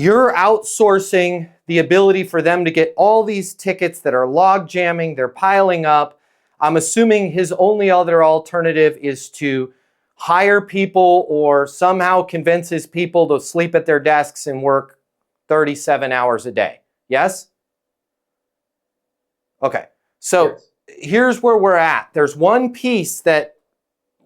You're outsourcing the ability for them to get all these tickets that are log jamming, they're piling up. I'm assuming his only other alternative is to hire people or somehow convince his people to sleep at their desks and work 37 hours a day. Yes? Okay. So here's where we're at. There's one piece that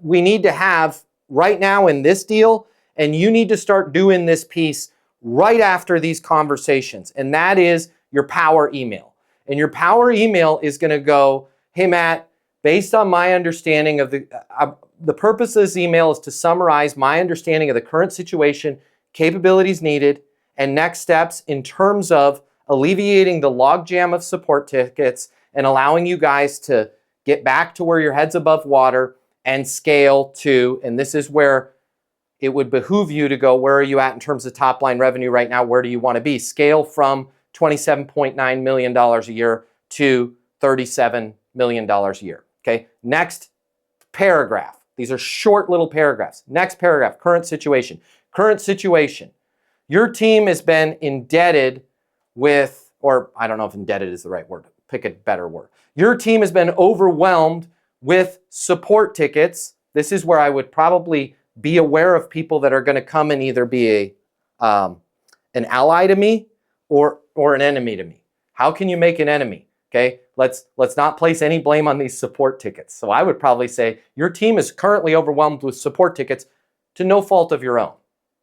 we need to have right now in this deal, and you need to start doing this piece right after these conversations, and that is your power email. And your power email is going to go, hey, Matt, based on my understanding of the purpose of this email is to summarize my understanding of the current situation, capabilities needed, and next steps in terms of alleviating the logjam of support tickets and allowing you guys to get back to where your head's above water and scale to, and this is where it would behoove you to go, where are you at in terms of top line revenue right now? Where do you want to be? Scale from $27.9 million a year to $37 million a year. Okay, next paragraph. These are short little paragraphs. Next paragraph, current situation. Current situation. Your team has been indebted with, or I don't know if indebted is the right word, pick a better word. Your team has been overwhelmed with support tickets. This is where I would probably be aware of people that are going to come and either be an ally to me or an enemy to me. How can you make an enemy? Okay, let's not place any blame on these support tickets. So I would probably say your team is currently overwhelmed with support tickets to no fault of your own.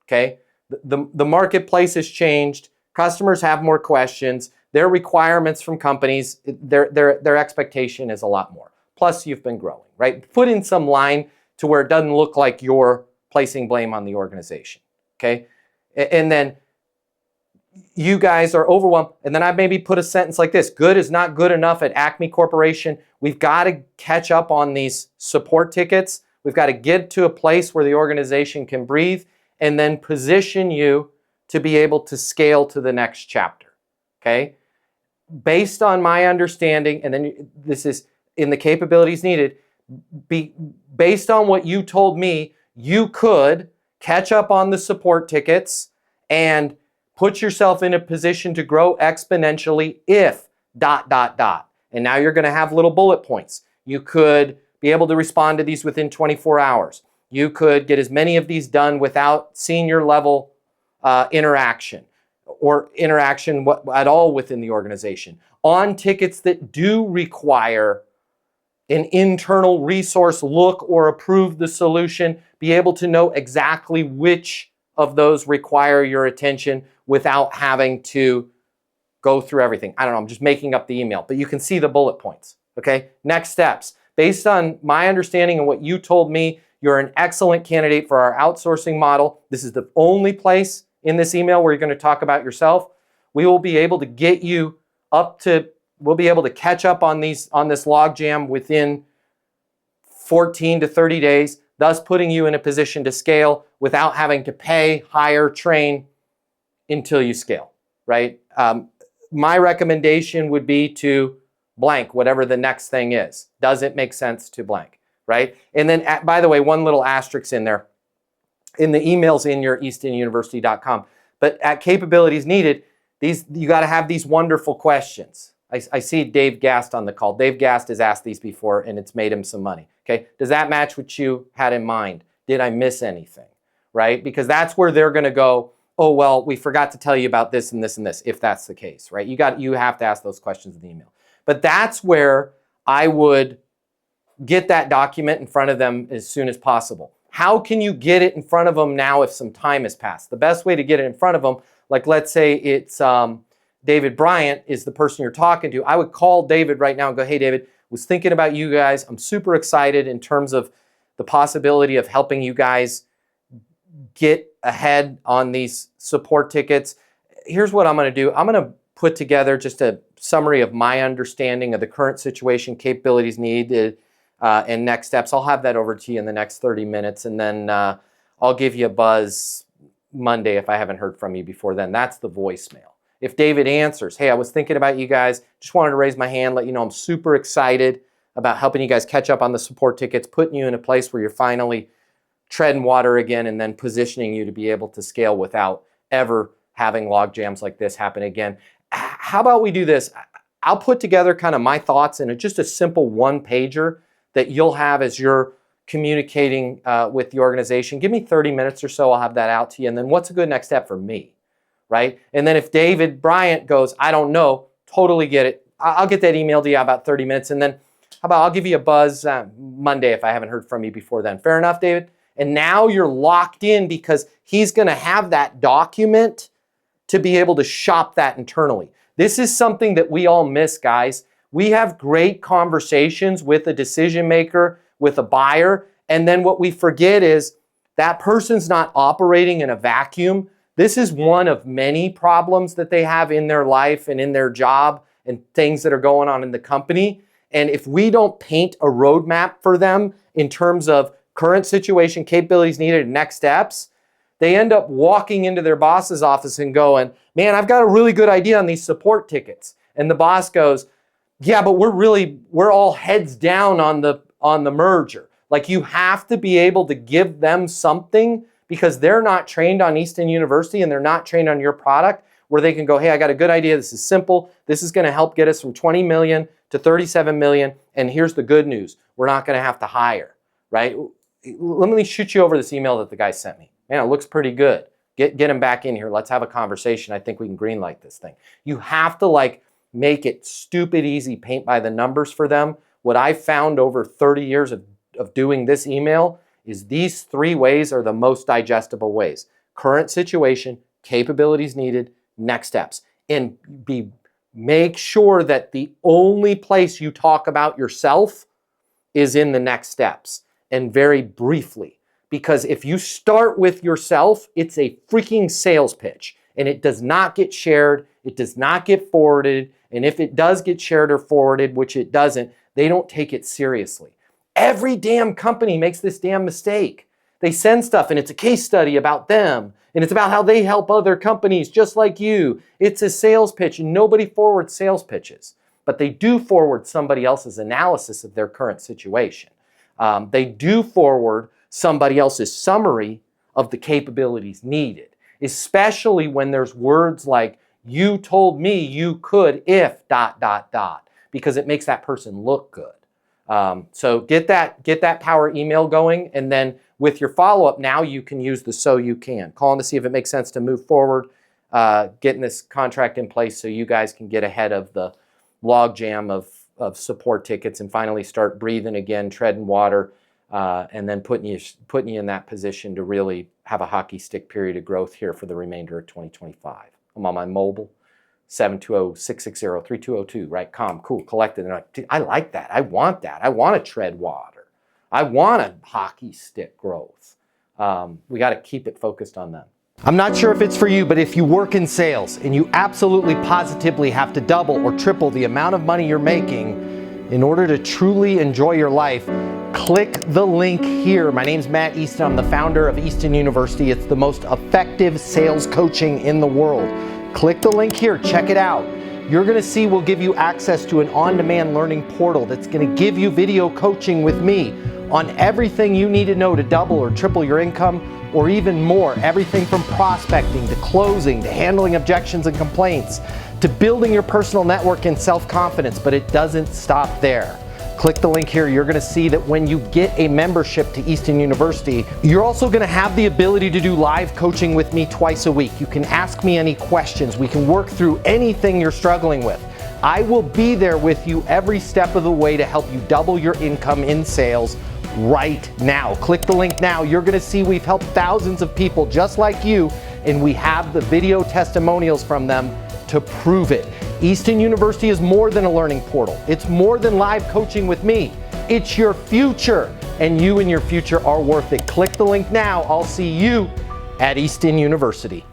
Okay, the marketplace has changed. Customers have more questions. Their requirements from companies, their expectation is a lot more. Plus, you've been growing, right? Put in some line to where it doesn't look like you're placing blame on the organization, okay? And then you guys are overwhelmed. And then I maybe put a sentence like this: good is not good enough at Acme Corporation. We've got to catch up on these support tickets. We've got to get to a place where the organization can breathe and then position you to be able to scale to the next chapter, okay? Based on my understanding, and then this is in the capabilities needed, based on what you told me, you could catch up on the support tickets and put yourself in a position to grow exponentially if ... And now you're going to have little bullet points. You could be able to respond to these within 24 hours. You could get as many of these done without senior level interaction or interaction at all within the organization. On tickets that do require an internal resource look or approve the solution, be able to know exactly which of those require your attention without having to go through everything. I don't know, I'm just making up the email, but you can see the bullet points, okay? Next steps. Based on my understanding and what you told me, you're an excellent candidate for our outsourcing model. This is the only place in this email where you're going to talk about yourself. We will be able to get you up to, we'll be able to catch up on this logjam within 14 to 30 days, thus putting you in a position to scale without having to pay, hire, train until you scale, right? My recommendation would be to blank whatever the next thing is. Does it make sense to blank, right? And then, by the way, one little asterisk in there, in the emails in your eastonuniversity.com, but at capabilities needed, you got to have these wonderful questions. I see Dave Gast on the call. Dave Gast has asked these before and it's made him some money. Okay, does that match what you had in mind? Did I miss anything? Right? Because that's where they're going to go, oh, well, we forgot to tell you about this and this and this, if that's the case, right? You have to ask those questions in the email. But that's where I would get that document in front of them as soon as possible. How can you get it in front of them now if some time has passed? The best way to get it in front of them, like let's say it's David Bryant is the person you're talking to. I would call David right now and go, hey, David, was thinking about you guys. I'm super excited in terms of the possibility of helping you guys get ahead on these support tickets. Here's what I'm going to do. I'm going to put together just a summary of my understanding of the current situation, capabilities needed, and next steps. I'll have that over to you in the next 30 minutes, and then I'll give you a buzz Monday if I haven't heard from you before then. That's the voicemail. If David answers, hey, I was thinking about you guys, just wanted to raise my hand, let you know I'm super excited about helping you guys catch up on the support tickets, putting you in a place where you're finally treading water again, and then positioning you to be able to scale without ever having log jams like this happen again. How about we do this? I'll put together kind of my thoughts in just a simple one-pager that you'll have as you're communicating with the organization. Give me 30 minutes or so, I'll have that out to you. And then what's a good next step for me, right? And then if David Bryant goes, I don't know, totally get it. I'll get that email to you about 30 minutes. And then how about I'll give you a buzz Monday if I haven't heard from you before then. Fair enough, David? And now you're locked in because he's going to have that document to be able to shop that internally. This is something that we all miss, guys. We have great conversations with a decision maker, with a buyer, and then what we forget is that person's not operating in a vacuum. This is one of many problems that they have in their life and in their job and things that are going on in the company. And if we don't paint a roadmap for them in terms of current situation, capabilities needed, and next steps, they end up walking into their boss's office and going, man, I've got a really good idea on these support tickets. And the boss goes, yeah, but we're all heads down on the merger. Like, you have to be able to give them something because they're not trained on Easton University and they're not trained on your product where they can go, hey, I got a good idea. This is simple. This is going to help get us from 20 million to 37 million. And here's the good news. We're not going to have to hire, right? Let me shoot you over this email that the guy sent me. Man, it looks pretty good. Get him back in here. Let's have a conversation. I think we can greenlight this thing. You have to make it stupid easy, paint by the numbers for them. What I've found over 30 years of doing this email is these 3 ways are the most digestible ways. Current situation, capabilities needed, next steps. And make sure that the only place you talk about yourself is in the next steps, and very briefly. Because if you start with yourself, it's a freaking sales pitch, and it does not get shared, it does not get forwarded, and if it does get shared or forwarded, which it doesn't, they don't take it seriously. Every damn company makes this damn mistake. They send stuff and it's a case study about them, and it's about how they help other companies just like you. It's a sales pitch, and nobody forwards sales pitches, but they do forward somebody else's analysis of their current situation. They do forward somebody else's summary of the capabilities needed, especially when there's words like, you told me you could if ... because it makes that person look good. So get that power email going, and then with your follow-up, now you can use the so you can. Calling to see if it makes sense to move forward, getting this contract in place so you guys can get ahead of the logjam of support tickets and finally start breathing again, treading water, and then putting you in that position to really have a hockey stick period of growth here for the remainder of 2025. I'm on my mobile, 720-660-3202, right? Calm, cool, collected. And I like that. I want that. I want to tread water. I want a hockey stick growth. We got to keep it focused on them. I'm not sure if it's for you, but if you work in sales and you absolutely positively have to double or triple the amount of money you're making in order to truly enjoy your life, click the link here. My name's Matt Easton. I'm the founder of Easton University. It's the most effective sales coaching in the world. Click the link here, check it out. You're gonna see we'll give you access to an on-demand learning portal that's gonna give you video coaching with me on everything you need to know to double or triple your income, or even more. Everything from prospecting to closing to handling objections and complaints to building your personal network and self-confidence, but it doesn't stop there. Click the link here. You're gonna see that when you get a membership to Easton University, you're also gonna have the ability to do live coaching with me twice a week. You can ask me any questions. We can work through anything you're struggling with. I will be there with you every step of the way to help you double your income in sales right now. Click the link now. You're gonna see we've helped thousands of people just like you, and we have the video testimonials from them to prove it. Easton University is more than a learning portal. It's more than live coaching with me. It's your future, and you and your future are worth it. Click the link now. I'll see you at Easton University.